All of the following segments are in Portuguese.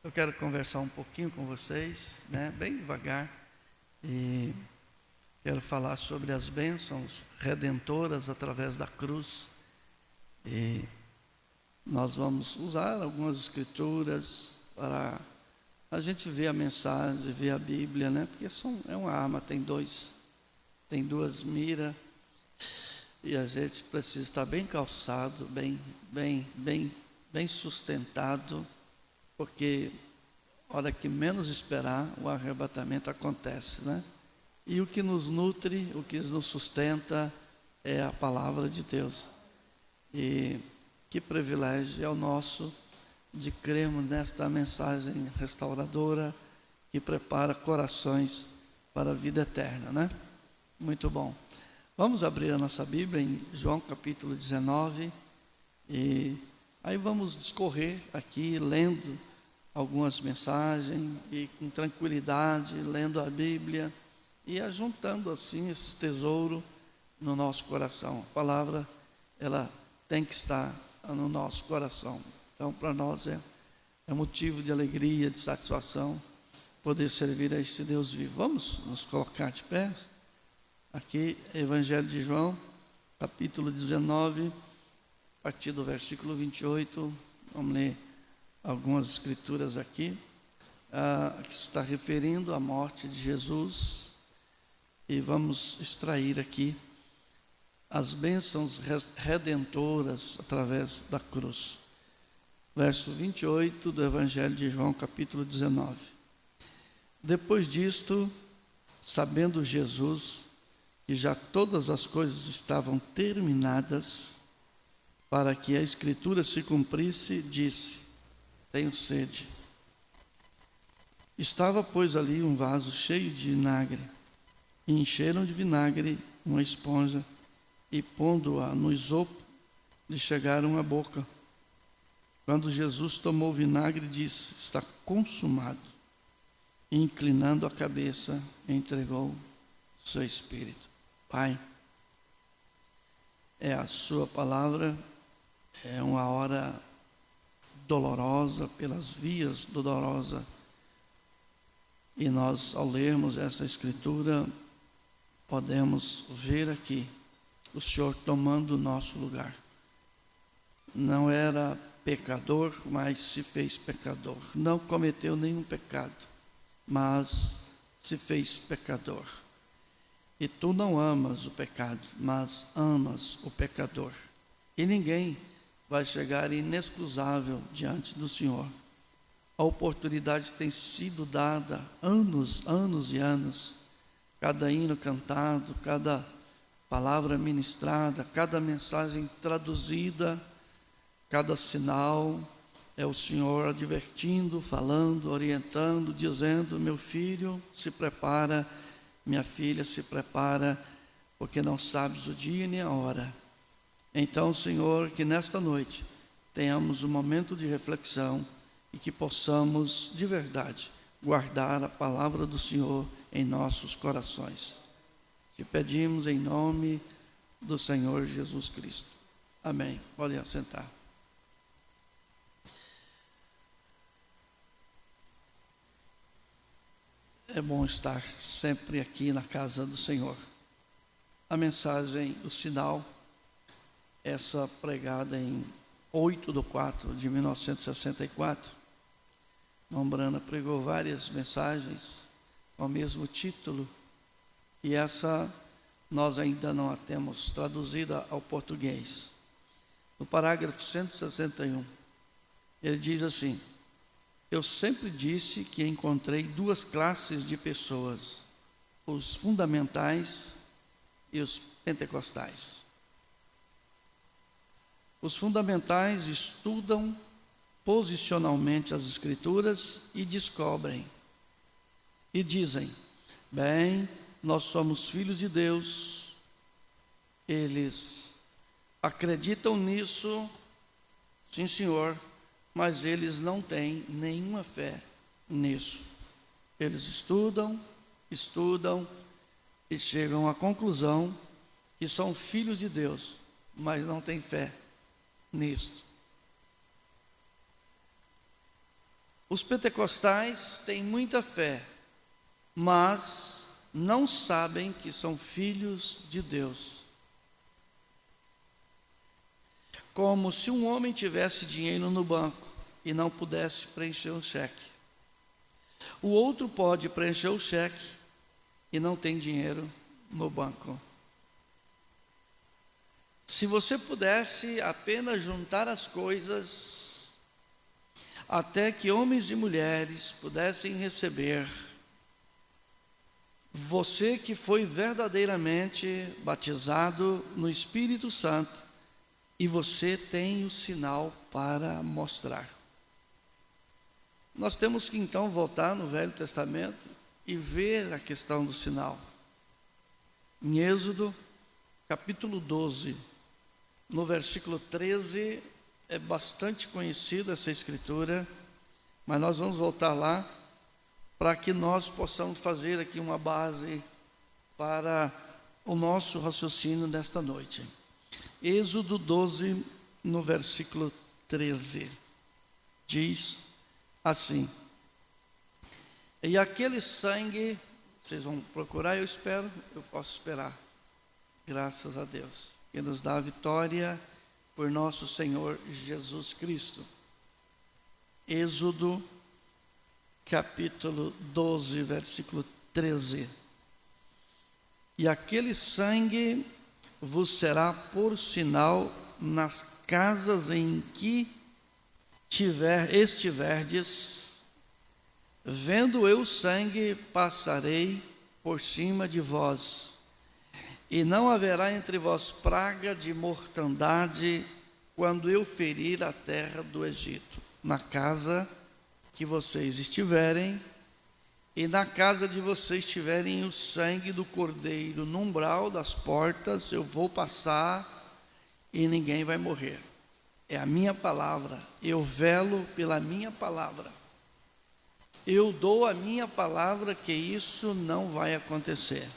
Eu quero conversar um pouquinho com vocês, bem devagar, e quero falar sobre as bênçãos redentoras através da cruz. E nós vamos usar algumas escrituras para a gente ver a mensagem, ver a Bíblia, porque é uma arma, tem duas miras, e a gente precisa estar bem calçado, bem sustentado, porque hora que menos esperar, o arrebatamento acontece, E o que nos nutre, o que nos sustenta é a palavra de Deus. E que privilégio é o nosso de crermos nesta mensagem restauradora que prepara corações para a vida eterna, Muito bom. Vamos abrir a nossa Bíblia em João capítulo 19 e aí vamos discorrer aqui lendo algumas mensagens e com tranquilidade, lendo a Bíblia e ajuntando assim esse tesouro no nosso coração. A palavra, ela tem que estar no nosso coração. Então, para nós é motivo de alegria, de satisfação, poder servir a este Deus vivo. Vamos nos colocar de pé? Aqui, Evangelho de João, capítulo 19, a partir do versículo 28, vamos ler algumas escrituras aqui, que está referindo à morte de Jesus, e vamos extrair aqui as bênçãos redentoras através da cruz. Verso 28 do Evangelho de João, capítulo 19. Depois disto, sabendo Jesus que já todas as coisas estavam terminadas, para que a Escritura se cumprisse, disse: tenho sede. Estava, pois, ali um vaso cheio de vinagre, e encheram de vinagre uma esponja, e pondo-a no isopo, lhe chegaram à boca. Quando Jesus tomou o vinagre, disse: está consumado. E, inclinando a cabeça, entregou o seu espírito. Pai, é a sua palavra, é uma hora dolorosa, pelas vias dolorosas, e nós, ao lermos essa escritura, podemos ver aqui o Senhor tomando o nosso lugar. Não era pecador, mas se fez pecador. Não cometeu nenhum pecado, mas se fez pecador. E tu não amas o pecado, mas amas o pecador. E ninguém vai chegar inexcusável diante do Senhor. A oportunidade tem sido dada anos e anos. Cada hino cantado, cada palavra ministrada, cada mensagem traduzida, cada sinal, é o Senhor advertindo, falando, orientando, dizendo: meu filho, se prepara, minha filha, se prepara, porque não sabes o dia nem a hora. Então, Senhor, que nesta noite tenhamos um momento de reflexão e que possamos, de verdade, guardar a palavra do Senhor em nossos corações. Te pedimos em nome do Senhor Jesus Cristo. Amém. Podem assentar. É bom estar sempre aqui na casa do Senhor. A mensagem, o sinal, essa pregada em 8/4/1964, Mombrana pregou várias mensagens com o mesmo título, e essa nós ainda não a temos traduzida ao português. No parágrafo 161, ele diz assim: eu sempre disse que encontrei duas classes de pessoas, os fundamentais e os pentecostais. Os fundamentais estudam posicionalmente as Escrituras e descobrem, e dizem: bem, nós somos filhos de Deus. Eles acreditam nisso, sim senhor, mas eles não têm nenhuma fé nisso. Eles estudam e chegam à conclusão que são filhos de Deus, mas não têm fé nisto. Os pentecostais têm muita fé, mas não sabem que são filhos de Deus. Como se um homem tivesse dinheiro no banco e não pudesse preencher um cheque. O outro pode preencher o cheque e não tem dinheiro no banco. Se você pudesse apenas juntar as coisas, até que homens e mulheres pudessem receber, você que foi verdadeiramente batizado no Espírito Santo, e você tem o sinal para mostrar. Nós temos que então voltar no Velho Testamento e ver a questão do sinal. Em Êxodo, capítulo 12, no versículo 13, é bastante conhecida essa escritura, mas nós vamos voltar lá para que nós possamos fazer aqui uma base para o nosso raciocínio nesta noite. Êxodo 12, no versículo 13, diz assim: e aquele sangue, vocês vão procurar, eu posso esperar, graças a Deus, que nos dá a vitória por nosso Senhor Jesus Cristo. Êxodo, capítulo 12, versículo 13. E aquele sangue vos será por sinal nas casas em que estiverdes, vendo eu o sangue, passarei por cima de vós, e não haverá entre vós praga de mortandade quando eu ferir a terra do Egito. Na casa que vocês estiverem, e na casa de vocês tiverem o sangue do cordeiro no umbral das portas, eu vou passar e ninguém vai morrer. É a minha palavra, eu velo pela minha palavra. Eu dou a minha palavra que isso não vai acontecer.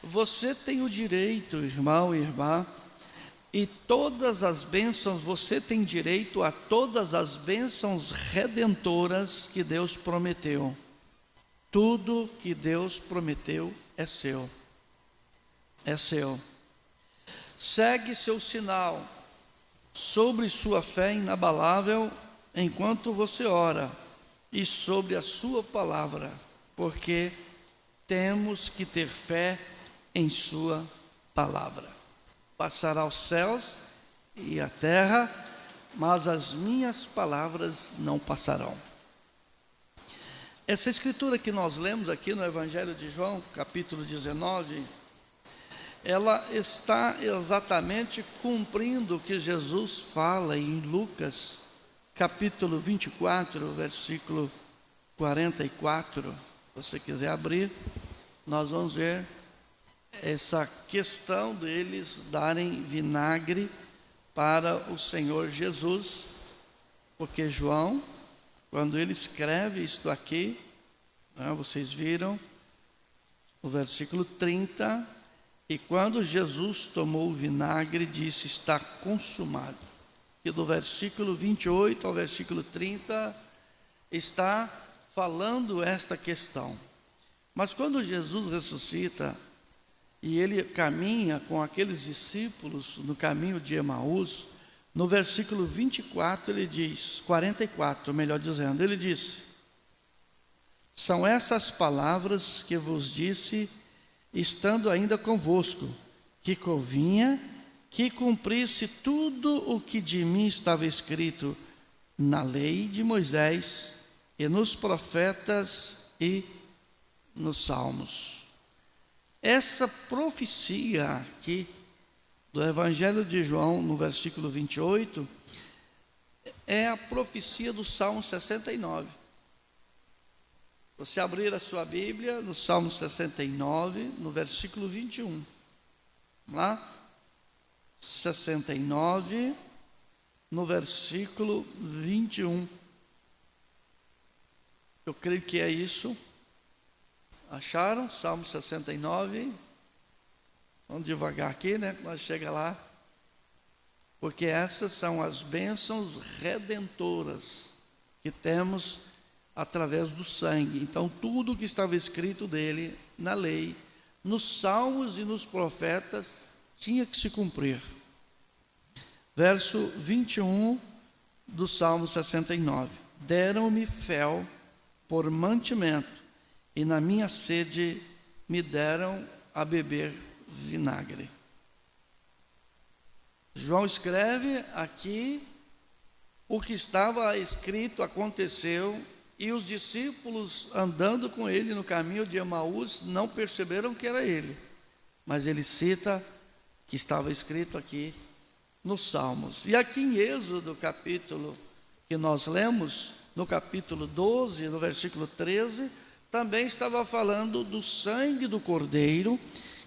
Você tem o direito, irmão e irmã, e todas as bênçãos, você tem direito a todas as bênçãos redentoras que Deus prometeu. Tudo que Deus prometeu é seu. É seu. Segue seu sinal sobre sua fé inabalável enquanto você ora, e sobre a sua palavra, porque temos que ter fé em sua palavra. Passará os céus e a terra, mas as minhas palavras não passarão. Essa escritura que nós lemos aqui no Evangelho de João, capítulo 19, ela está exatamente cumprindo o que Jesus fala em Lucas, capítulo 24, versículo 44. Se você quiser abrir, nós vamos ver essa questão deles darem vinagre para o Senhor Jesus, porque João, quando ele escreve isto aqui, vocês viram o versículo 30, e quando Jesus tomou o vinagre, disse: está consumado. E do versículo 28 ao versículo 30 está falando esta questão. Mas quando Jesus ressuscita e ele caminha com aqueles discípulos no caminho de Emaús, no versículo 24 ele diz, 44 melhor dizendo, ele disse: são essas palavras que vos disse, estando ainda convosco, que convinha que cumprisse tudo o que de mim estava escrito na lei de Moisés e nos profetas e nos salmos. Essa profecia aqui do Evangelho de João, no versículo 28, é a profecia do Salmo 69. Você abrir a sua Bíblia no Salmo 69, no versículo 21. Vamos lá? 69, no versículo 21. Eu creio que é isso. Acharam? Salmo 69. Vamos devagar aqui, né? Nós chegamos lá. Porque essas são as bênçãos redentoras que temos através do sangue. Então, tudo que estava escrito dele na lei, nos salmos e nos profetas, tinha que se cumprir. Verso 21 do Salmo 69. Deram-me fel por mantimento, e na minha sede me deram a beber vinagre. João escreve aqui o que estava escrito aconteceu, e os discípulos andando com ele no caminho de Emaús não perceberam que era ele, mas ele cita que estava escrito aqui nos Salmos. E aqui em Êxodo, capítulo que nós lemos, no capítulo 12, no versículo 13, também estava falando do sangue do cordeiro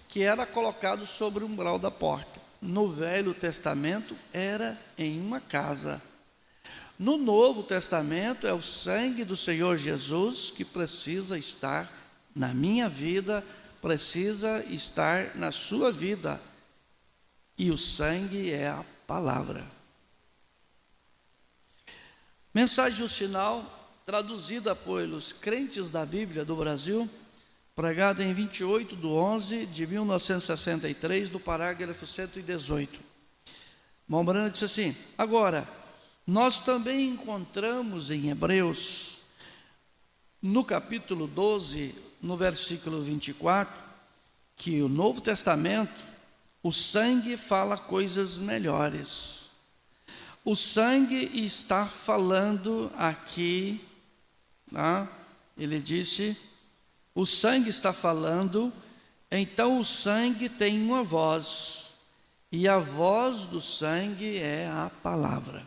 que era colocado sobre o umbral da porta. No Velho Testamento era em uma casa. No Novo Testamento é o sangue do Senhor Jesus que precisa estar na minha vida, precisa estar na sua vida. E o sangue é a palavra. Mensagem do Sinal, traduzida pelos crentes da Bíblia do Brasil, pregada em 28/11 de 1963, do parágrafo 118. Mombrana disse assim: agora, nós também encontramos em Hebreus, no capítulo 12, no versículo 24, que o Novo Testamento, o sangue fala coisas melhores. O sangue está falando aqui, tá? Ele disse, o sangue está falando, então o sangue tem uma voz, e a voz do sangue é a palavra.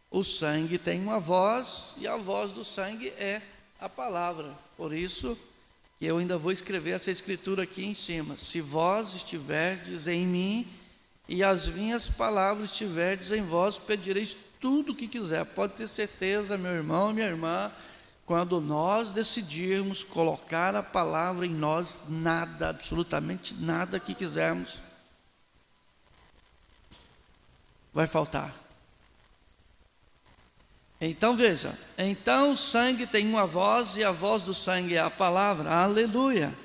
O sangue tem uma voz, e a voz do sangue é a palavra. Por isso que eu ainda vou escrever essa escritura aqui em cima. Se vós estiverdes em mim, e as minhas palavras estiverdes em vós, pedireis tudo o que quiser. Pode ter certeza, meu irmão, minha irmã, quando nós decidirmos colocar a palavra em nós, nada, absolutamente nada que quisermos, vai faltar. Então veja, então o sangue tem uma voz, e a voz do sangue é a palavra, aleluia.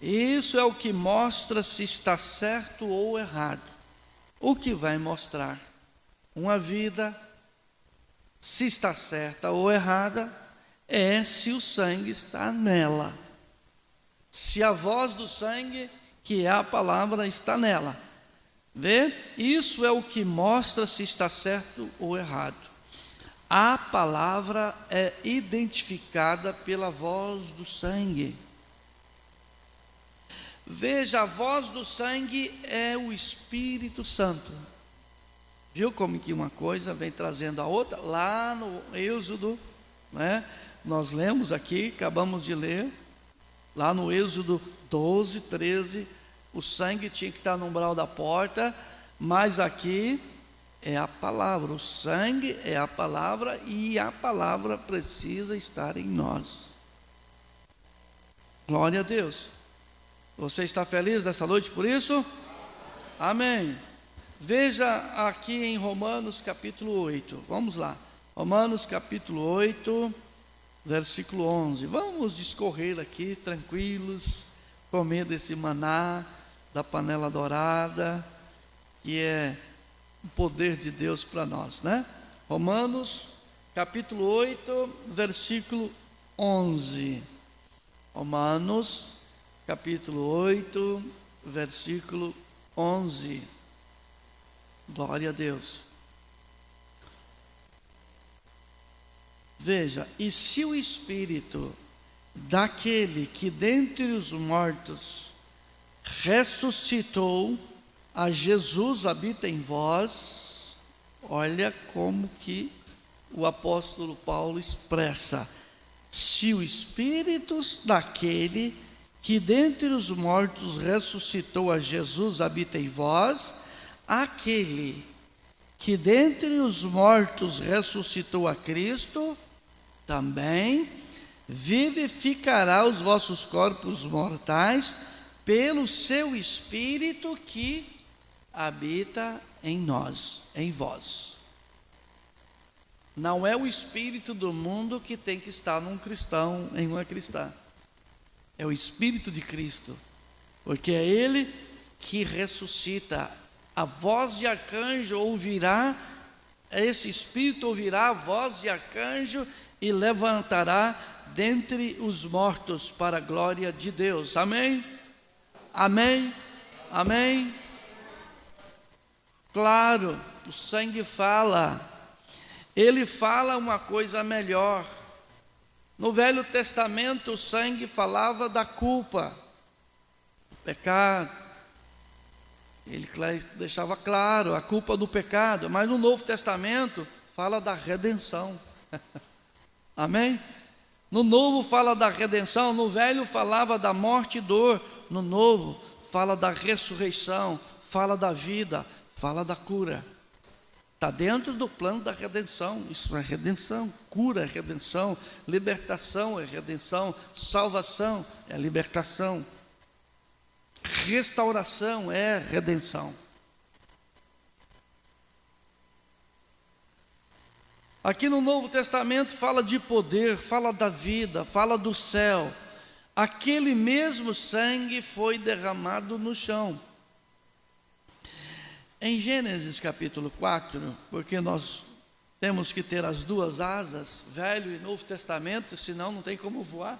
Isso é o que mostra se está certo ou errado. O que vai mostrar uma vida, se está certa ou errada, é se o sangue está nela. Se a voz do sangue, que é a palavra, está nela. Vê? Isso é o que mostra se está certo ou errado. A palavra é identificada pela voz do sangue. Veja, a voz do sangue é o Espírito Santo. Viu como que uma coisa vem trazendo a outra? Lá no Êxodo, né? Nós lemos aqui, acabamos de ler, lá no Êxodo 12, 13, o sangue tinha que estar no umbral da porta, mas aqui é a palavra, o sangue é a palavra, e a palavra precisa estar em nós. Glória a Deus. Você está feliz nessa noite por isso? Amém. Veja aqui em Romanos capítulo 8, vamos lá. Romanos capítulo 8, versículo 11. Vamos discorrer aqui tranquilos, comer desse maná da panela dourada, que é o poder de Deus para nós, né? Romanos capítulo 8, versículo 11. Romanos capítulo 8, versículo 11. Glória a Deus. Veja, e se o Espírito daquele que dentre os mortos ressuscitou a Jesus habita em vós, olha como que o apóstolo Paulo expressa: se o Espírito daquele que dentre os mortos ressuscitou a Jesus habita em vós, aquele que dentre os mortos ressuscitou a Cristo, também vivificará os vossos corpos mortais pelo seu Espírito que habita em nós, em vós. Não é o espírito do mundo que tem que estar num cristão, em uma cristã. É o Espírito de Cristo, porque é Ele que ressuscita. A voz de arcanjo ouvirá, esse Espírito ouvirá a voz de arcanjo e levantará dentre os mortos para a glória de Deus. Amém? Amém? Amém? Claro, o sangue fala. Ele fala uma coisa melhor. No Velho Testamento, o sangue falava da culpa, do pecado. Ele deixava claro a culpa do pecado. Mas no Novo Testamento, fala da redenção. Amém? No Novo fala da redenção. No Velho falava da morte e dor. No Novo fala da ressurreição, fala da vida, fala da cura. Está dentro do plano da redenção. Isso é redenção, cura é redenção, libertação é redenção, salvação é libertação, restauração é redenção. Aqui no Novo Testamento fala de poder, fala da vida, fala do céu. Aquele mesmo sangue foi derramado no chão. Em Gênesis capítulo 4, porque nós temos que ter as duas asas, Velho e Novo Testamento, senão não tem como voar.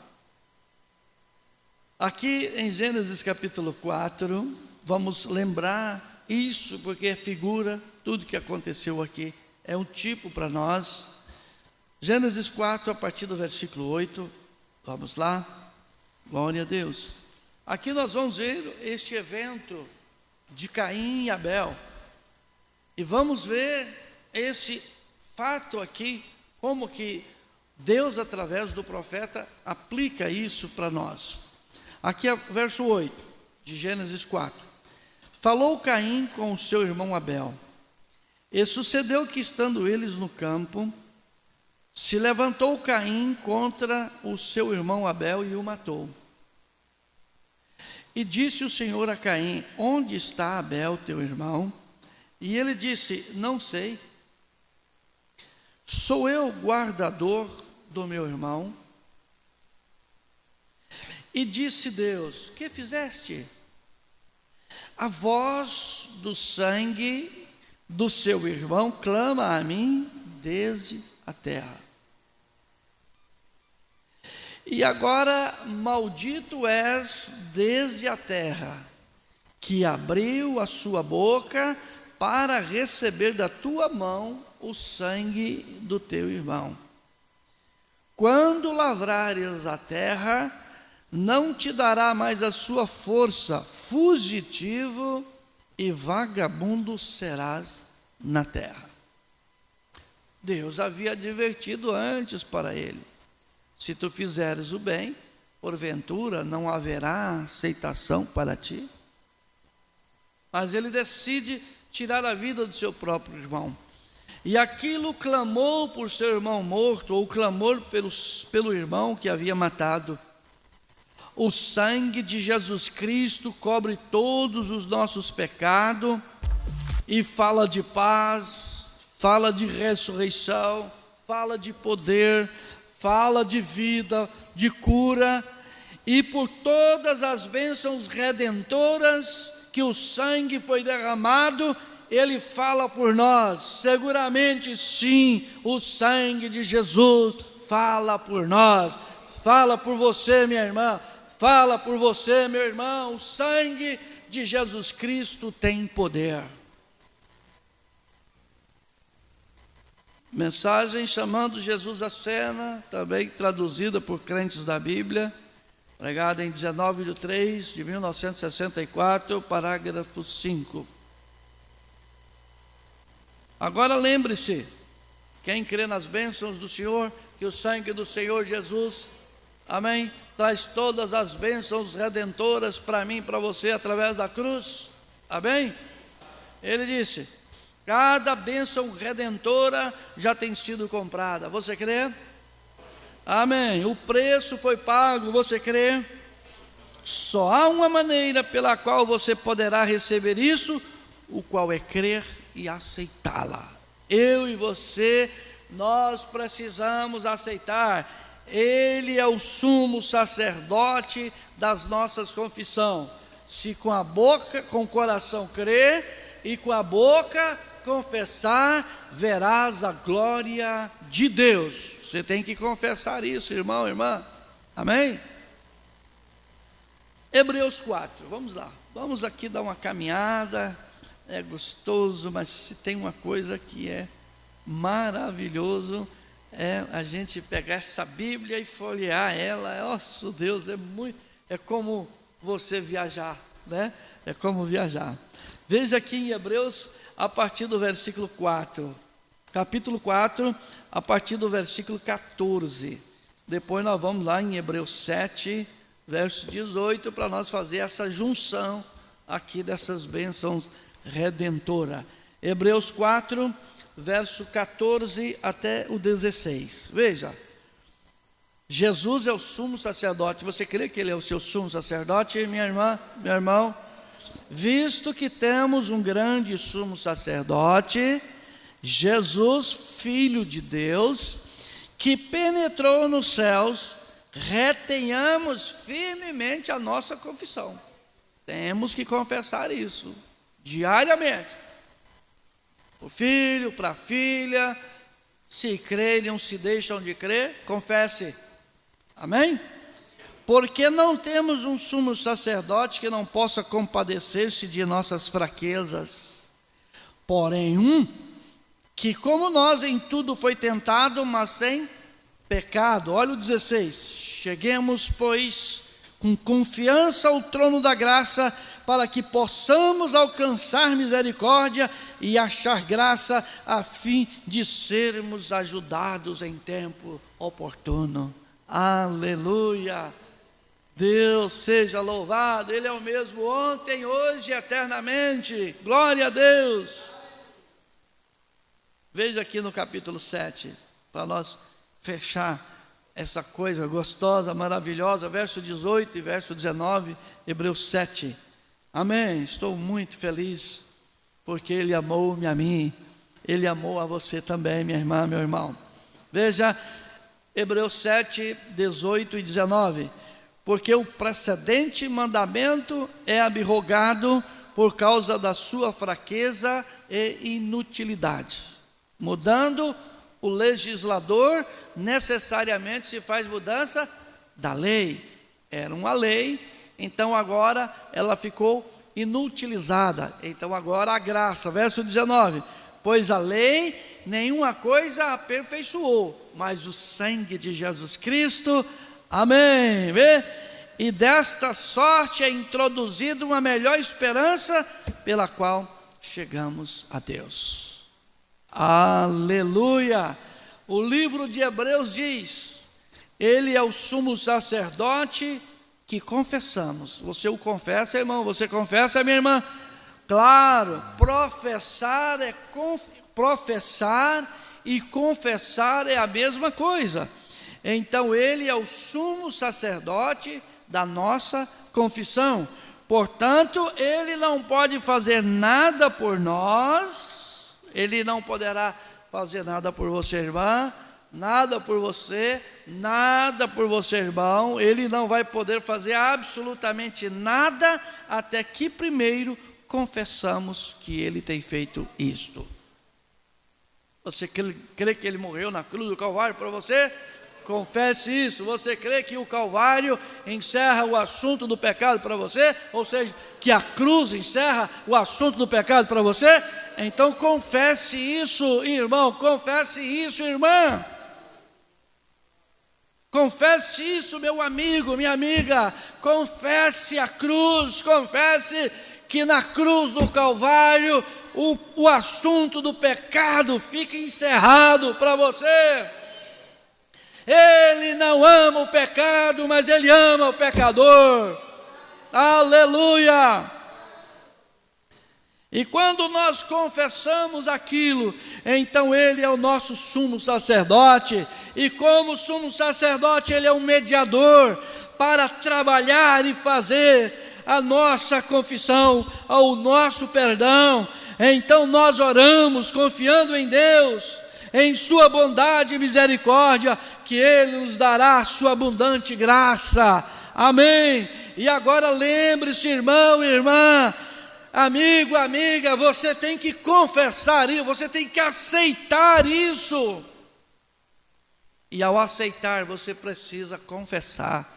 Aqui em Gênesis capítulo 4, vamos lembrar isso, porque é figura, tudo que aconteceu aqui é um tipo para nós. Gênesis 4, a partir do versículo 8, vamos lá, glória a Deus. Aqui nós vamos ver este evento de Caim e Abel, e vamos ver esse fato aqui, como que Deus através do profeta aplica isso para nós. Aqui é o verso 8 de Gênesis 4. Falou Caim com o seu irmão Abel, e sucedeu que estando eles no campo, se levantou Caim contra o seu irmão Abel e o matou. E disse o Senhor a Caim: onde está Abel, teu irmão? E ele disse: não sei. Sou eu guardador do meu irmão? E disse Deus: que fizeste? A voz do sangue do seu irmão clama a mim desde a terra. E agora maldito és desde a terra, que abriu a sua boca para receber da tua mão o sangue do teu irmão. Quando lavrares a terra, não te dará mais a sua força, fugitivo e vagabundo serás na terra. Deus havia advertido antes para ele: se tu fizeres o bem, porventura não haverá aceitação para ti. Mas ele decide tirar a vida do seu próprio irmão. E aquilo clamou por seu irmão morto, ou clamor pelo irmão que havia matado. O sangue de Jesus Cristo cobre todos os nossos pecados e fala de paz, fala de ressurreição, fala de poder, fala de vida, de cura, e por todas as bênçãos redentoras que o sangue foi derramado, ele fala por nós. Seguramente sim, o sangue de Jesus fala por nós, fala por você, minha irmã, fala por você, meu irmão. O sangue de Jesus Cristo tem poder. Mensagem chamando Jesus à cena, também traduzida por crentes da Bíblia, pregada em 19/3 de 1964, parágrafo 5. Agora lembre-se, quem crê nas bênçãos do Senhor, que o sangue do Senhor Jesus, amém, traz todas as bênçãos redentoras para mim e para você através da cruz, amém? Ele disse: cada bênção redentora já tem sido comprada. Você crê? Amém. O preço foi pago, você crê? Só há uma maneira pela qual você poderá receber isso, o qual é crer e aceitá-la. Eu e você nós precisamos aceitar: Ele é o sumo sacerdote das nossas confissões. Se com a boca, com o coração crer e com a boca confessar, verás a glória de Deus. Você tem que confessar isso, irmão, irmã. Amém? Hebreus 4, vamos lá. Vamos aqui dar uma caminhada. É gostoso, mas se tem uma coisa que é maravilhoso, é a gente pegar essa Bíblia e folhear ela. Nossa, Deus, é como você viajar, né? É como viajar. Veja aqui em Hebreus, a partir do versículo 4, capítulo 4, a partir do versículo 14. Depois nós vamos lá em Hebreus 7, verso 18, para nós fazer essa junção aqui dessas bênçãos redentoras. Hebreus 4, verso 14 até o 16. Veja, Jesus é o sumo sacerdote. Você crê que Ele é o seu sumo sacerdote, minha irmã, meu irmão? Visto que temos um grande sumo sacerdote, Jesus, Filho de Deus, que penetrou nos céus, retenhamos firmemente a nossa confissão. Temos que confessar isso diariamente. O filho, para a filha, se crerem ou se deixam de crer, confesse. Amém? Porque não temos um sumo sacerdote que não possa compadecer-se de nossas fraquezas, porém que como nós em tudo foi tentado, mas sem pecado. Olha o 16, cheguemos pois com confiança ao trono da graça, para que possamos alcançar misericórdia e achar graça, a fim de sermos ajudados em tempo oportuno. Aleluia! Deus seja louvado, Ele é o mesmo ontem, hoje e eternamente. Glória a Deus! Veja aqui no capítulo 7, para nós fechar essa coisa gostosa, maravilhosa, verso 18 e verso 19, Hebreus 7. Amém. Estou muito feliz, porque Ele amou-me a mim, Ele amou a você também, minha irmã, meu irmão. Veja, Hebreus 7, 18 e 19. Porque o precedente mandamento é abrogado por causa da sua fraqueza e inutilidade. Mudando o legislador, necessariamente se faz mudança da lei. Era uma lei, então agora ela ficou inutilizada. Então agora a graça, verso 19: pois a lei nenhuma coisa aperfeiçoou, mas o sangue de Jesus Cristo, amém, vê? E desta sorte é introduzida uma melhor esperança, pela qual chegamos a Deus. Aleluia! O livro de Hebreus diz: Ele é o sumo sacerdote que confessamos. Você o confessa, irmão? Você confessa, minha irmã? Claro, professar e confessar é a mesma coisa. Então Ele é o sumo sacerdote da nossa confissão. Portanto, Ele não pode fazer nada por nós, Ele não poderá fazer nada por você, irmã, nada por você, nada por você, irmão. Ele não vai poder fazer absolutamente nada até que primeiro confessamos que Ele tem feito isto. Você crê que Ele morreu na cruz do Calvário para você? Confesse isso. Você crê que o Calvário encerra o assunto do pecado para você? Ou seja, que a cruz encerra o assunto do pecado para você? Então confesse isso, irmão. Confesse isso, irmã. Confesse isso, meu amigo, minha amiga. Confesse a cruz. Confesse que na cruz do Calvário o assunto do pecado fica encerrado para você. Ele não ama o pecado, mas Ele ama o pecador. Aleluia! E quando nós confessamos aquilo, então Ele é o nosso sumo sacerdote. E como sumo sacerdote, Ele é um mediador para trabalhar e fazer a nossa confissão, o nosso perdão. Então nós oramos confiando em Deus, em sua bondade e misericórdia, que Ele nos dará sua abundante graça. Amém. E agora lembre-se, irmão e irmã, amigo, amiga, você tem que confessar isso, você tem que aceitar isso. E ao aceitar, você precisa confessar: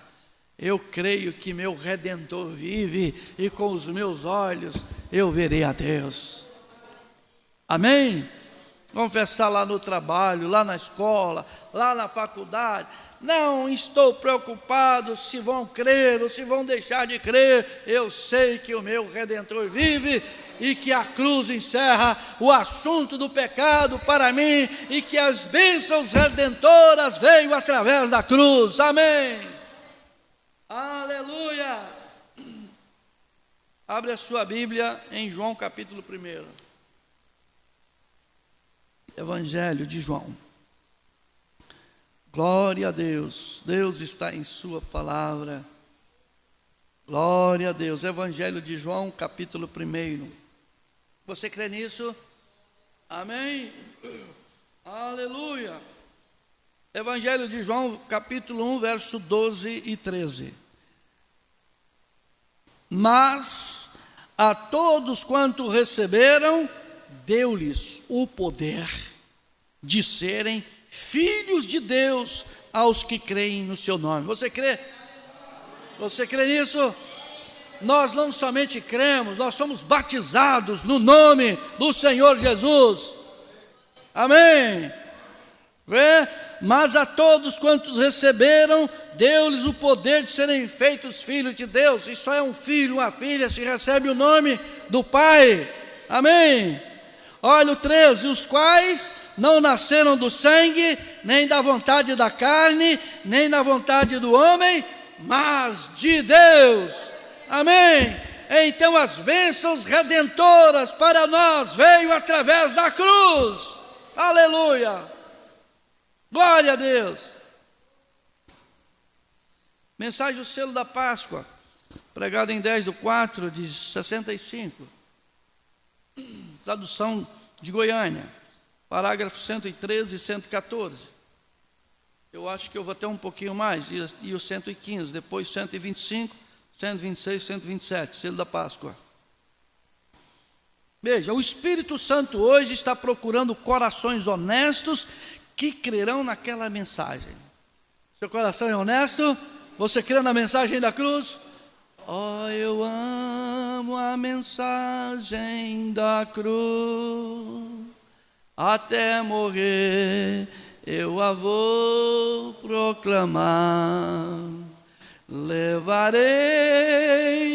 eu creio que meu Redentor vive, e com os meus olhos eu verei a Deus. Amém? Confessar lá no trabalho, lá na escola, lá na faculdade: não estou preocupado se vão crer ou se vão deixar de crer, eu sei que o meu Redentor vive, e que a cruz encerra o assunto do pecado para mim, e que as bênçãos redentoras veio através da cruz. Amém. Aleluia. Abre a sua Bíblia em João capítulo 1. Evangelho de João. Glória a Deus. Deus está em sua palavra. Glória a Deus. Evangelho de João capítulo 1. Você crê nisso? Amém? Aleluia. Evangelho de João, capítulo 1, verso 12 e 13. Mas a todos quanto receberam, deu-lhes o poder de serem filhos de Deus, aos que creem no seu nome. Você crê? Você crê nisso? Nós não somente cremos, nós somos batizados no nome do Senhor Jesus. Amém? Vê? Mas a todos quantos receberam, deu-lhes o poder de serem feitos filhos de Deus. Isso é um filho, uma filha, se recebe o nome do Pai. Amém? Olha o 13: os quais não nasceram do sangue, nem da vontade da carne, nem da vontade do homem, mas de Deus. Amém? Então as bênçãos redentoras para nós veio através da cruz. Aleluia. Glória a Deus. Mensagem do selo da Páscoa, pregada em 10/4 de 65. Tradução de Goiânia, parágrafo 113 e 114. Eu acho que eu vou ter um pouquinho mais, e o 115, depois 125, 126, 127, selo da Páscoa. Veja, o Espírito Santo hoje está procurando corações honestos que crerão naquela mensagem. Seu coração é honesto? Você crê na mensagem da cruz? Oh, eu amo a mensagem da cruz, até morrer eu a vou proclamar. Levarei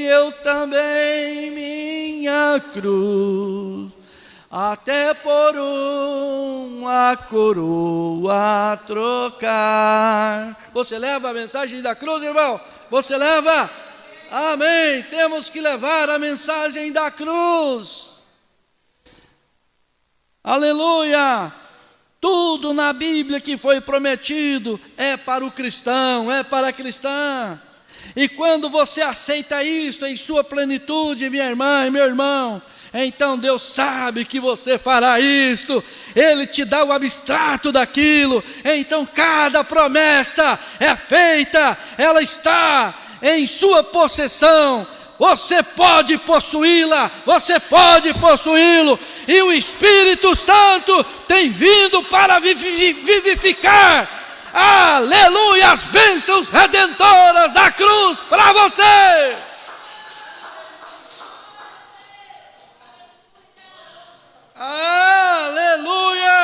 eu também minha cruz, até por uma coroa trocar. Você leva a mensagem da cruz, irmão? Você leva? Amém. Temos que levar a mensagem da cruz. Aleluia. Tudo na Bíblia que foi prometido é para o cristão, é para a cristã. E quando você aceita isto em sua plenitude, minha irmã e meu irmão, então Deus sabe que você fará isto. Ele te dá o abstrato daquilo. Então cada promessa é feita, ela está em sua possessão. Você pode possuí-la, você pode possuí-lo, e o Espírito Santo tem vindo para vivificar, aleluia, as bênçãos redentoras da cruz para você. Aleluia.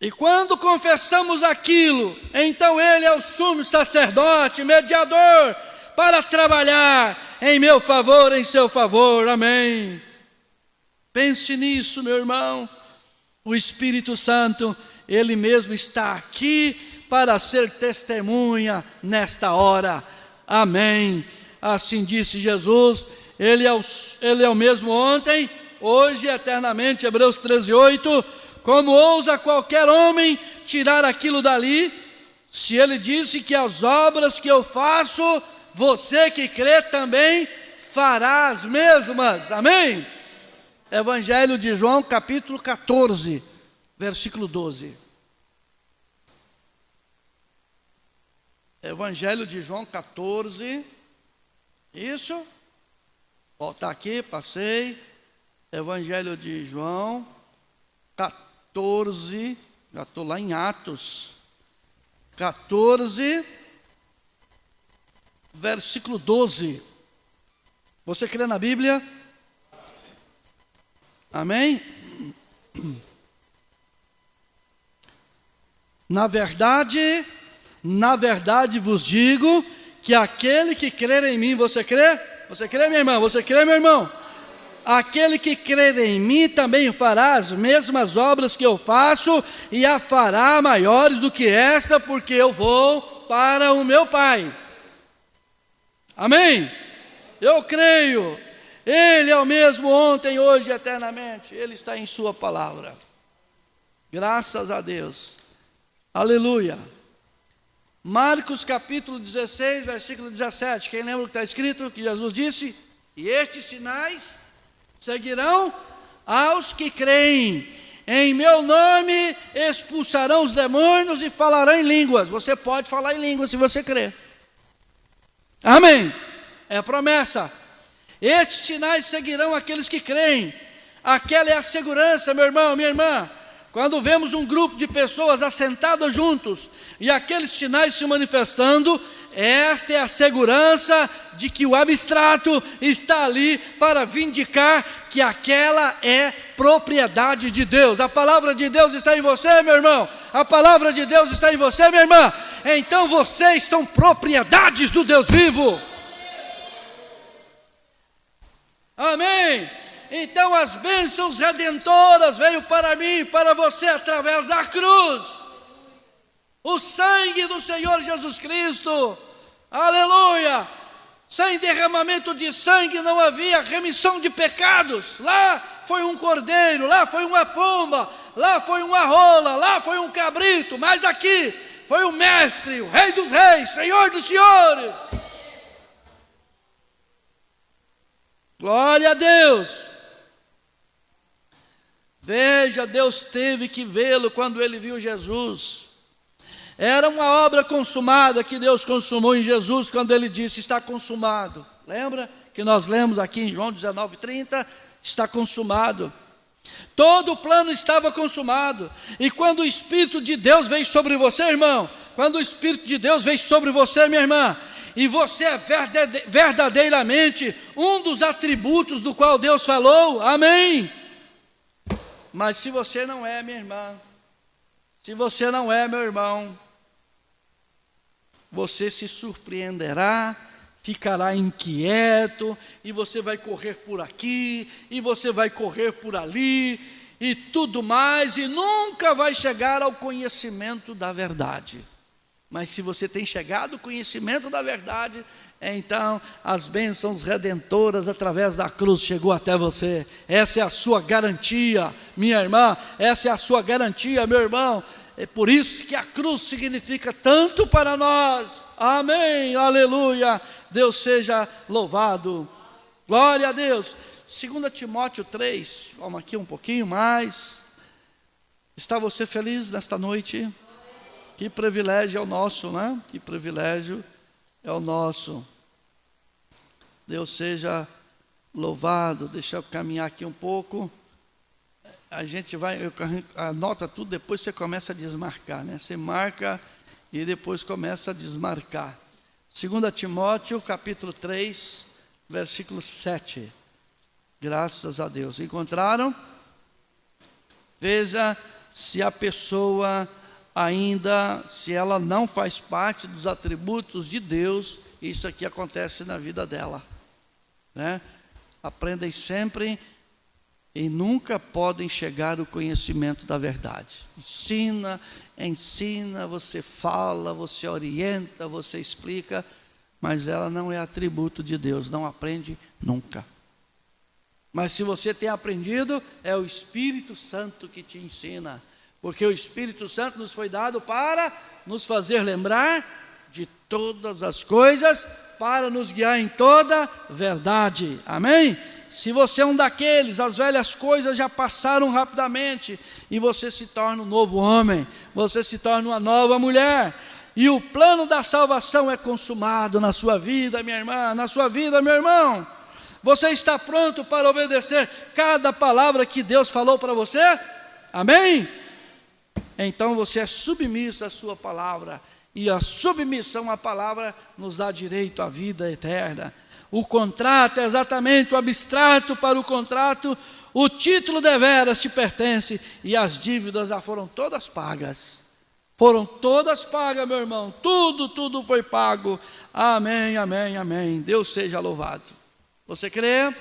E quando confessamos aquilo, então Ele é o sumo sacerdote, mediador, para trabalhar em meu favor, em seu favor. Amém. Pense nisso, meu irmão. O Espírito Santo, Ele mesmo está aqui para ser testemunha nesta hora. Amém. Assim disse Jesus. Ele é o mesmo ontem, hoje e eternamente. Hebreus 13:8. Como ousa qualquer homem tirar aquilo dali, se ele disse que as obras que eu faço, você que crê também fará as mesmas. Amém? Evangelho de João, capítulo 14, versículo 12. Evangelho de João 14, isso, voltar aqui, passei, Evangelho de João 14, já estou lá em Atos, 14, versículo 12, você crê na Bíblia? Amém? Na verdade vos digo que aquele que crer em mim, você crê? Você crê, minha irmã? Você crê, meu irmão? Aquele que crer em mim também fará as mesmas obras que eu faço, e a fará maiores do que esta, porque eu vou para o meu Pai. Amém? Eu creio. Ele é o mesmo ontem, hoje e eternamente. Ele está em sua palavra. Graças a Deus. Aleluia. Marcos capítulo 16, versículo 17. Quem lembra o que está escrito? Que Jesus disse: e estes sinais seguirão aos que creem. Em meu nome expulsarão os demônios e falarão em línguas. Você pode falar em línguas se você crer. Amém. É a promessa. Estes sinais seguirão aqueles que creem. Aquela é a segurança, meu irmão, minha irmã. Quando vemos um grupo de pessoas assentadas juntos e aqueles sinais se manifestando, esta é a segurança de que o abstrato está ali para vindicar que aquela é propriedade de Deus. A palavra de Deus está em você, meu irmão. A palavra de Deus está em você, minha irmã. Então vocês são propriedades do Deus vivo. Amém. Então as bênçãos redentoras veio para mim e para você através da cruz. O sangue do Senhor Jesus Cristo. Aleluia. Sem derramamento de sangue não havia remissão de pecados. Lá foi um cordeiro, lá foi uma pomba, lá foi uma rola, lá foi um cabrito, mas aqui foi o mestre, o rei dos reis, senhor dos senhores. Glória a Deus. Veja, Deus teve que vê-lo quando ele viu Jesus. Era uma obra consumada que Deus consumou em Jesus quando ele disse: está consumado. Lembra que nós lemos aqui em João 19:30? Está consumado. Todo o plano estava consumado. E quando o Espírito de Deus veio sobre você, irmão, quando o Espírito de Deus veio sobre você, minha irmã, e você é verdadeiramente um dos atributos do qual Deus falou, amém? Mas se você não é, minha irmã, se você não é, meu irmão, você se surpreenderá, ficará inquieto, e você vai correr por aqui, e você vai correr por ali, e tudo mais, e nunca vai chegar ao conhecimento da verdade. Mas se você tem chegado ao conhecimento da verdade, então as bênçãos redentoras através da cruz chegou até você. Essa é a sua garantia, minha irmã, essa é a sua garantia, meu irmão. É por isso que a cruz significa tanto para nós. Amém, aleluia, Deus seja louvado. Glória a Deus. 2 Timóteo 3, vamos aqui um pouquinho mais. Está você feliz nesta noite? Que privilégio é o nosso, né? Que privilégio é o nosso. Deus seja louvado. Deixa eu caminhar aqui um pouco. A gente vai, anota tudo, depois você começa a desmarcar, né? Você marca e depois começa a desmarcar. 2 Timóteo, capítulo 3, versículo 7. Graças a Deus. Encontraram? Veja se a pessoa ainda, se ela não faz parte dos atributos de Deus, isso aqui acontece na vida dela, né? Aprendem sempre e nunca podem chegar ao conhecimento da verdade. Ensina, você fala, você orienta, você explica, mas ela não é atributo de Deus, não aprende nunca. Mas se você tem aprendido, é o Espírito Santo que te ensina, porque o Espírito Santo nos foi dado para nos fazer lembrar de todas as coisas, para nos guiar em toda verdade. Amém? Se você é um daqueles, as velhas coisas já passaram rapidamente e você se torna um novo homem, você se torna uma nova mulher. E o plano da salvação é consumado na sua vida, minha irmã, na sua vida, meu irmão. Você está pronto para obedecer cada palavra que Deus falou para você? Amém? Então você é submisso à sua palavra. E a submissão à palavra nos dá direito à vida eterna. O contrato é exatamente o abstrato para o contrato. O título deveras te pertence e as dívidas já foram todas pagas. Foram todas pagas, meu irmão. Tudo foi pago. Amém, amém, amém. Deus seja louvado. Você crê?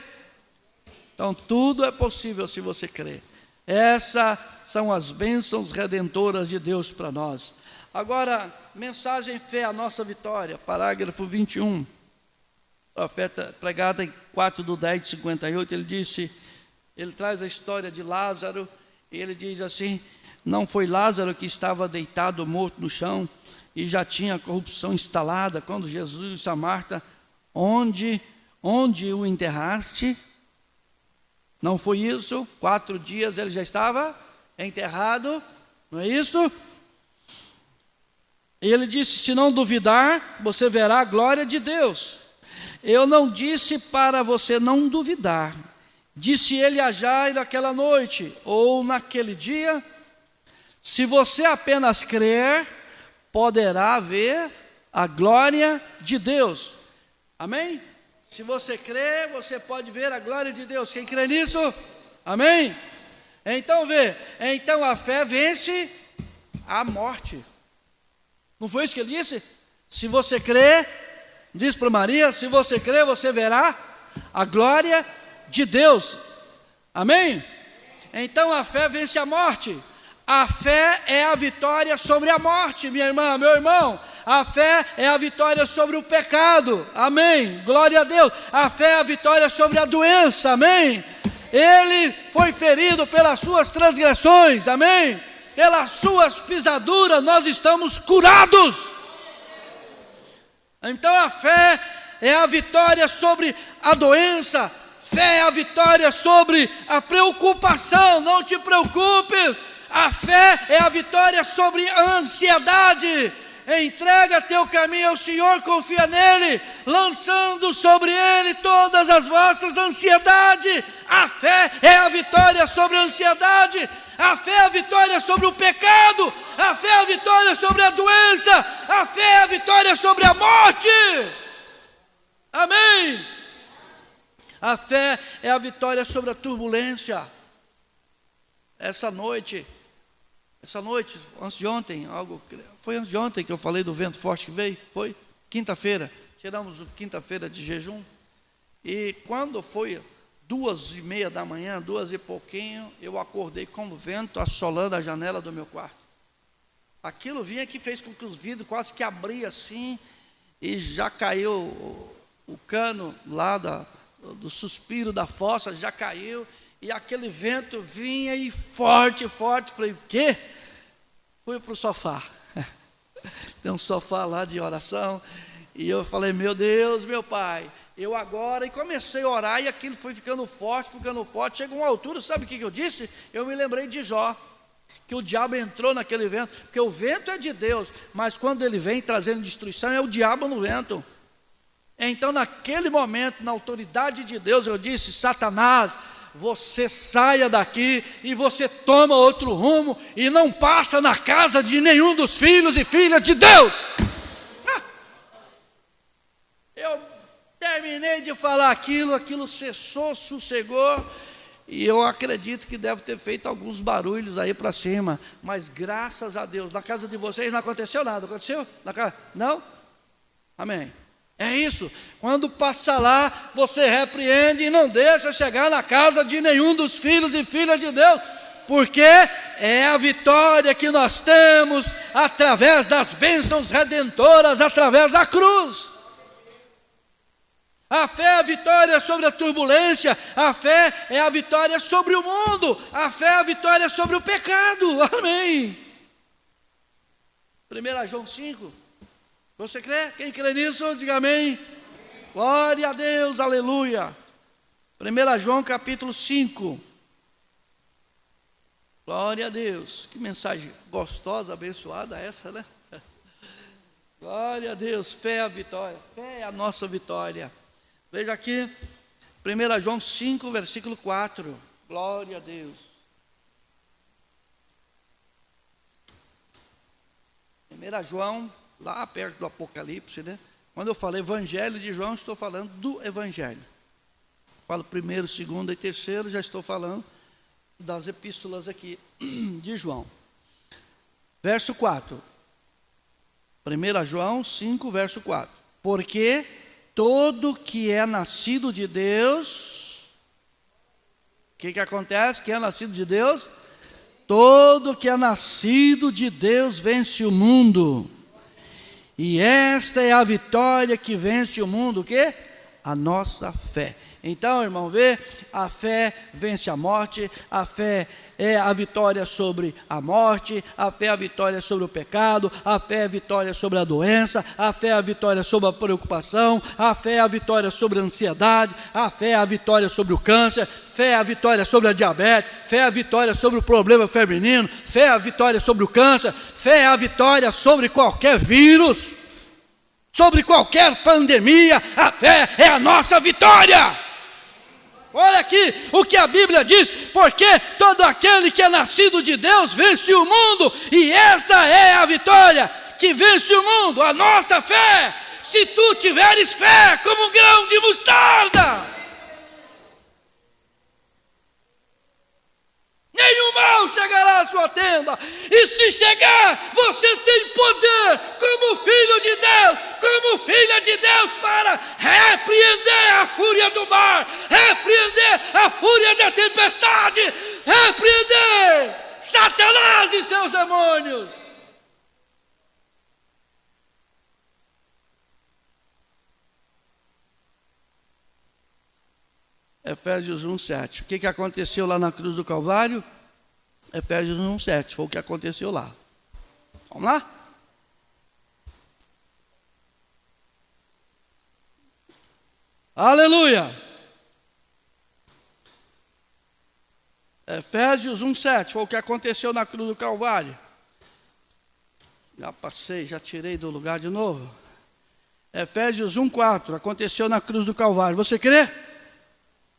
Então tudo é possível se você crê. Essas são as bênçãos redentoras de Deus para nós. Agora, mensagem fé, a nossa vitória, parágrafo 21. Profeta pregada em 4/10/58, ele disse, ele traz a história de Lázaro, e ele diz assim: não foi Lázaro que estava deitado morto no chão, e já tinha a corrupção instalada, quando Jesus disse a Marta, onde o enterraste? Não foi isso? 4 dias ele já estava enterrado, não é isso? E ele disse, se não duvidar, você verá a glória de Deus. Eu não disse para você não duvidar. Disse ele a Jairo naquela noite, ou naquele dia, se você apenas crer, poderá ver a glória de Deus. Amém? Se você crer, você pode ver a glória de Deus. Quem crê nisso? Amém? Então então a fé vence a morte. Não foi isso que ele disse? Se você crer, diz para Maria, se você crer, você verá a glória de Deus. Amém? Então a fé vence a morte. A fé é a vitória sobre a morte, minha irmã, meu irmão. A fé é a vitória sobre o pecado. Amém? Glória a Deus. A fé é a vitória sobre a doença. Amém? Ele foi ferido pelas suas transgressões. Amém? Pelas suas pisaduras nós estamos curados. Então a fé é a vitória sobre a doença. Fé é a vitória sobre a preocupação. Não te preocupes. A fé é a vitória sobre a ansiedade. Entrega teu caminho ao Senhor, confia nele, lançando sobre ele todas as vossas ansiedades. A fé é a vitória sobre a ansiedade. A fé é a vitória sobre o pecado. A fé é a vitória sobre a doença. A fé é a vitória sobre a morte. Amém? A fé é a vitória sobre a turbulência. Essa noite, antes de ontem, foi antes de ontem que eu falei do vento forte que veio, foi quinta-feira, tiramos quinta-feira de jejum, e quando foi 2:30 da manhã, 2 e pouquinho, eu acordei com o vento assolando a janela do meu quarto. Aquilo vinha que fez com que os vidros quase que abriam assim, e já caiu o cano lá do suspiro da fossa, já caiu, e aquele vento vinha e forte, falei, o quê? Fui para o sofá, tem um sofá lá de oração, e eu falei, meu Deus, meu Pai, eu agora, e comecei a orar, e aquilo foi ficando forte, chegou uma altura, sabe o que eu disse? Eu me lembrei de Jó, que o diabo entrou naquele vento, porque o vento é de Deus, mas quando ele vem trazendo destruição, é o diabo no vento. Então naquele momento, na autoridade de Deus, eu disse, Satanás, você saia daqui e você toma outro rumo e não passa na casa de nenhum dos filhos e filhas de Deus. Eu terminei de falar aquilo cessou, sossegou, e eu acredito que deve ter feito alguns barulhos aí para cima, mas graças a Deus, na casa de vocês não aconteceu nada, aconteceu? Na casa? Não? Amém. É isso, quando passa lá, você repreende e não deixa chegar na casa de nenhum dos filhos e filhas de Deus, porque é a vitória que nós temos através das bênçãos redentoras, através da cruz. A fé é a vitória sobre a turbulência, a fé é a vitória sobre o mundo, a fé é a vitória sobre o pecado, amém. 1 João 5. Você crê? Quem crê nisso, diga amém. Glória a Deus, aleluia. 1 João capítulo 5. Glória a Deus. Que mensagem gostosa, abençoada essa, né? Glória a Deus. Fé é a vitória. Fé é a nossa vitória. Veja aqui, 1 João 5, versículo 4. Glória a Deus. 1 João, lá perto do Apocalipse, né? Quando eu falo Evangelho de João, estou falando do Evangelho. Falo primeiro, segundo e terceiro, já estou falando das epístolas aqui de João. Verso 4. 1 João 5, verso 4. Porque todo que é nascido de Deus, o que acontece? Quem é nascido de Deus? Todo que é nascido de Deus vence o mundo. E esta é a vitória que vence o mundo, o quê? A nossa fé. Então, irmão, vê, a fé vence a morte, a fé é a vitória sobre a morte, a fé é a vitória sobre o pecado, a fé é a vitória sobre a doença, a fé é a vitória sobre a preocupação, a fé é a vitória sobre a ansiedade, a fé é a vitória sobre o câncer, fé é a vitória sobre a diabetes, fé é a vitória sobre o problema feminino, fé é a vitória sobre o câncer, fé é a vitória sobre qualquer vírus, sobre qualquer pandemia, a fé é a nossa vitória. Olha aqui o que a Bíblia diz, porque todo aquele que é nascido de Deus vence o mundo, e essa é a vitória que vence o mundo, a nossa fé. Se tu tiveres fé como um grão de mostarda, nenhum mal chegará à sua tenda, e se chegar, você tem poder, como filho de Deus, como filha de Deus, para repreender a fúria do mar, repreender a fúria da tempestade, repreender Satanás e seus demônios. Efésios 1:7. O que aconteceu lá na cruz do Calvário? Efésios 1:7. Foi o que aconteceu lá. Vamos lá? Aleluia! Efésios 1:7. Foi o que aconteceu na cruz do Calvário. Já passei, já tirei do lugar de novo. Efésios 1:4. Aconteceu na cruz do Calvário. Você crê?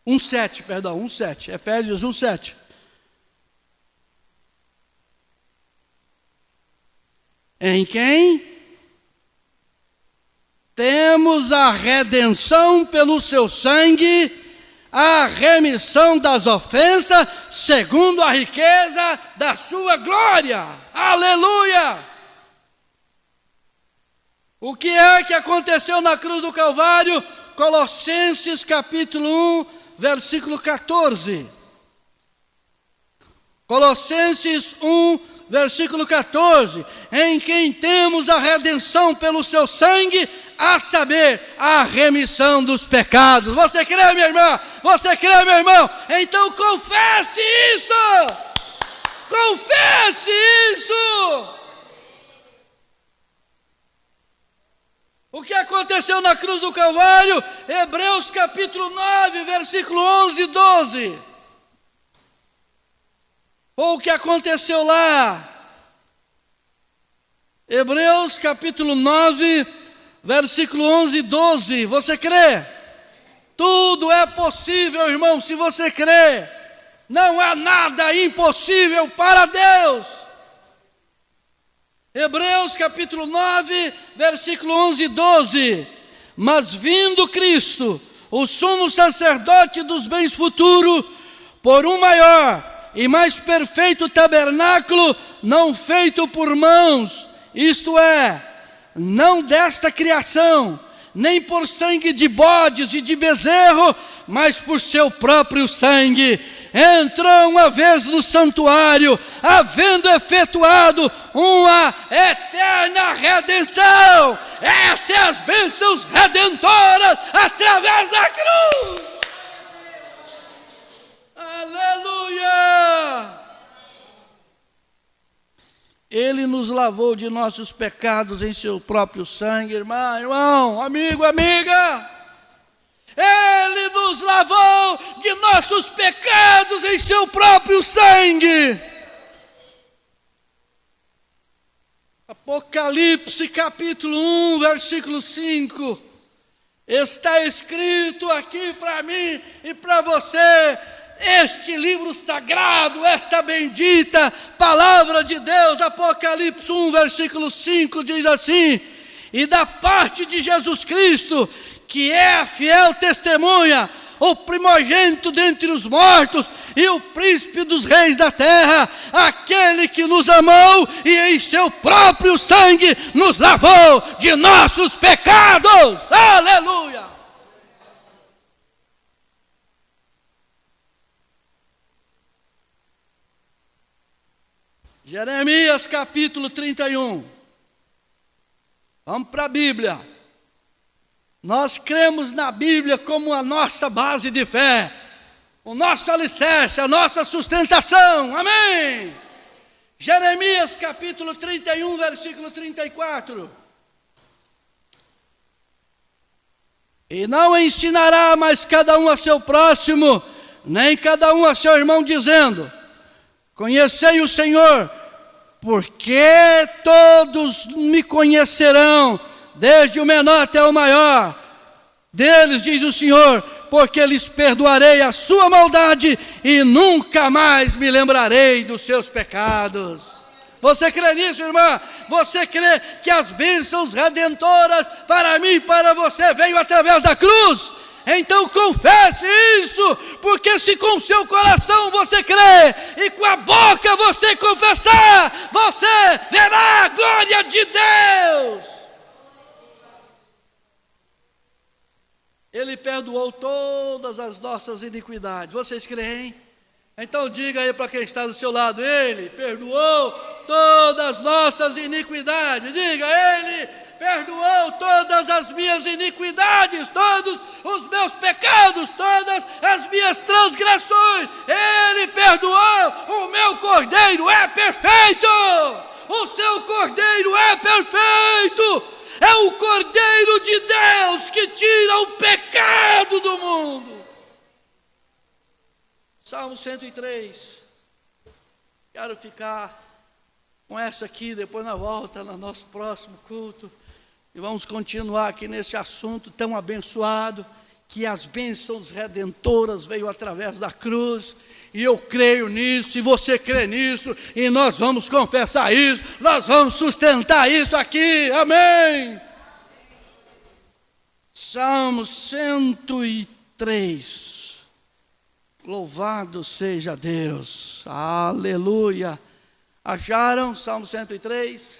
1:7, perdão, 1:7, Efésios 1:7. Em quem temos a redenção pelo seu sangue, a remissão das ofensas, segundo a riqueza da sua glória. Aleluia! O que é que aconteceu na cruz do Calvário? Colossenses capítulo 1, versículo 14. Colossenses 1, versículo 14. Em quem temos a redenção pelo seu sangue, a saber, a remissão dos pecados. Você crê, minha irmã? Você crê, meu irmão? Então confesse isso! Confesse isso! O que aconteceu na cruz do Calvário? Hebreus capítulo 9, versículo 11 e 12. Ou o que aconteceu lá? Hebreus capítulo 9, versículo 11 e 12. Você crê? Tudo é possível, irmão, se você crê. Não há nada impossível para Deus. Hebreus capítulo 9, versículo 11 e 12. Mas vindo Cristo, o sumo sacerdote dos bens futuros, por um maior e mais perfeito tabernáculo, não feito por mãos, isto é, não desta criação, nem por sangue de bodes e de bezerro, mas por seu próprio sangue, entrou uma vez no santuário, havendo efetuado uma eterna redenção. Essas são as bênçãos redentoras através da cruz. Aleluia! Ele nos lavou de nossos pecados em seu próprio sangue, irmão, amigo, amiga. Ele nos lavou de nossos pecados em seu próprio sangue. Apocalipse capítulo 1, versículo 5. Está escrito aqui para mim e para você, este livro sagrado, esta bendita palavra de Deus. Apocalipse 1, versículo 5 diz assim: e da parte de Jesus Cristo, que é a fiel testemunha, o primogênito dentre os mortos e o príncipe dos reis da terra, aquele que nos amou e em seu próprio sangue nos lavou de nossos pecados. Aleluia! Jeremias capítulo 31. Vamos para a Bíblia. Nós cremos na Bíblia como a nossa base de fé, o nosso alicerce, a nossa sustentação. Amém? Jeremias capítulo 31, versículo 34. E não ensinará mais cada um a seu próximo, nem cada um a seu irmão, dizendo: conhecei o Senhor, porque todos me conhecerão, desde o menor até o maior deles, diz o Senhor, porque lhes perdoarei a sua maldade e nunca mais me lembrarei dos seus pecados. Você crê nisso, irmã? Você crê que as bênçãos redentoras para mim e para você veio através da cruz? Então confesse isso, porque se com o seu coração você crê e com a boca você confessar, você verá a glória de Deus. Ele perdoou todas as nossas iniquidades. Vocês creem? Então diga aí para quem está do seu lado: Ele perdoou todas as nossas iniquidades. Diga: Ele perdoou todas as minhas iniquidades, todos os meus pecados, todas as minhas transgressões. Ele perdoou. O meu cordeiro é perfeito. O seu cordeiro é perfeito. É o Cordeiro de Deus que tira o pecado do mundo. Salmo 103. Quero ficar com essa aqui, depois na volta, no nosso próximo culto. E vamos continuar aqui nesse assunto tão abençoado, que as bênçãos redentoras veio através da cruz. E eu creio nisso, e você crê nisso, e nós vamos confessar isso, nós vamos sustentar isso aqui, amém? Salmo 103, louvado seja Deus, aleluia. Acharam? Salmo 103,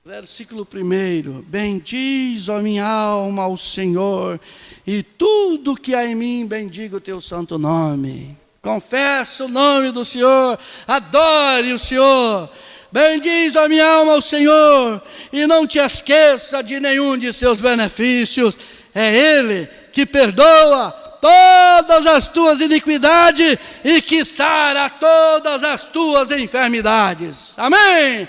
versículo 1: bendiz, ó minha alma, ao Senhor, e tudo que há em mim, bendiga o teu santo nome. Confesse o nome do Senhor, adore o Senhor. Bendiz a minha alma ao Senhor, e não te esqueça de nenhum de seus benefícios. É Ele que perdoa todas as tuas iniquidades e que sara todas as tuas enfermidades. Amém?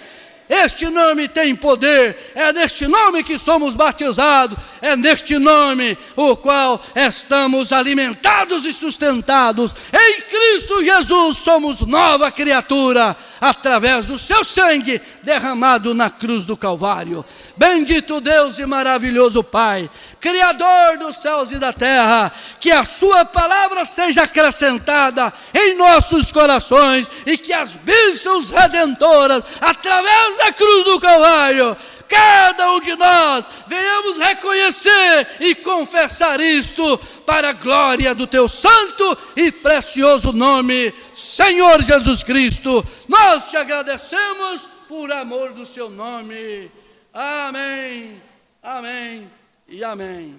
Este nome tem poder, é neste nome que somos batizados, é neste nome o qual estamos alimentados e sustentados. Em Cristo Jesus somos nova criatura, através do seu sangue derramado na cruz do Calvário. Bendito Deus e maravilhoso Pai, Criador dos céus e da terra, que a sua palavra seja acrescentada em nossos corações e que as bênçãos redentoras, através da cruz do Calvário, cada um de nós venhamos reconhecer e confessar isto para a glória do teu santo e precioso nome, Senhor Jesus Cristo. Nós te agradecemos por amor do seu nome. Amém, amém e amém.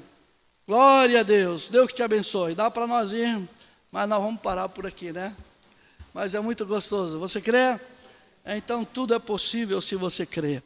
Glória a Deus. Deus que te abençoe. Dá para nós ir, mas nós vamos parar por aqui, né? Mas é muito gostoso. Você crê? Então tudo é possível se você crê.